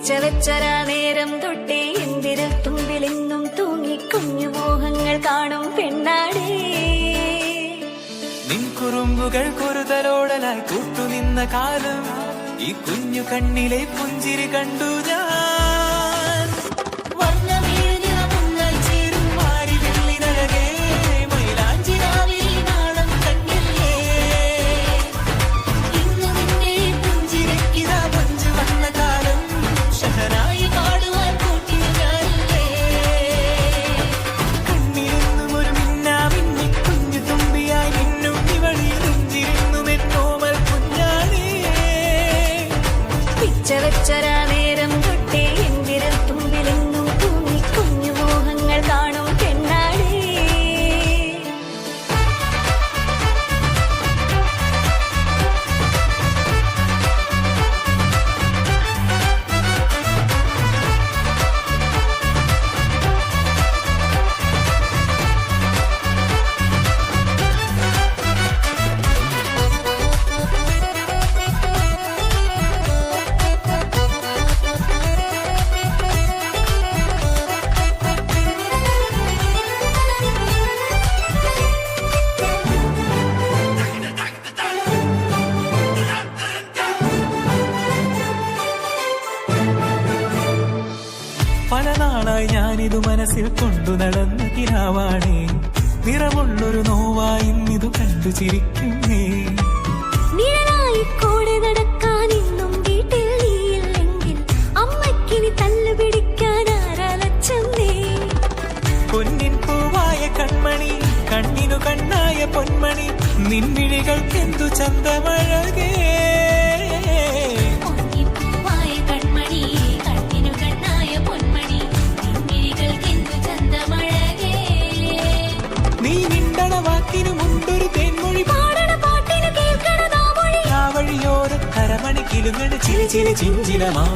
പിച്ചവെച്ചരാ നേരം തൊട്ടേ എന്തിരൽ തുമ്പിലെന്നും തൂങ്ങി കുഞ്ഞു മോഹങ്ങൾ കാണും പെണ്ണാടേ. നിൻ കുറുമ്പുകൾ കുറുതലോടലായി കൂട്ടുനിന്ന കാലം ഈ കുഞ്ഞു കണ്ണിലെ പുഞ്ചിരി കണ്ടു ഞാൻ. പിച്ചവെച്ചരാ നേരം തൊട്ടേ എന്തിരൽ തുമ്പിലെന്നും തൂങ്ങി കുഞ്ഞു മോഹങ്ങൾ കാണും പെണ്ണാടേ. പല നാളായി ഞാനിതു മനസ്സിൽ കൊണ്ടു നടന്ന കിനാവാണേ. നിറമുള്ളൊരു നോവായി ഇന്നിതു കണ്ടു ചിരിക്കുന്നേ. നിഴലായി കൂടെ നടക്കാൻ ഇന്നും വീട്ടിൽ നീയില്ലെങ്കിൽ അമ്മയ്ക്കിനി തല്ലു പിടിക്കാൻ ആരാലച്ചമ്മേ. പൊന്നിൻ പൂവായ കൺമണി കണ്ണിനു കണ്ണായ പൊന്മണി നിൻമിഴികൾക്കെന്തു ചന്തമഴകേ. നീ മിണ്ടണ വാക്കിനു മുണ്ടൊരു തേൻമൊഴി പാടണ പാട്ടിനു കേൾക്കണതാ മൊഴി. ആ വഴിയോര കരമണി കിലുങ്ങണ ചിരി ചിരി ചിഞ്ചിലമാ.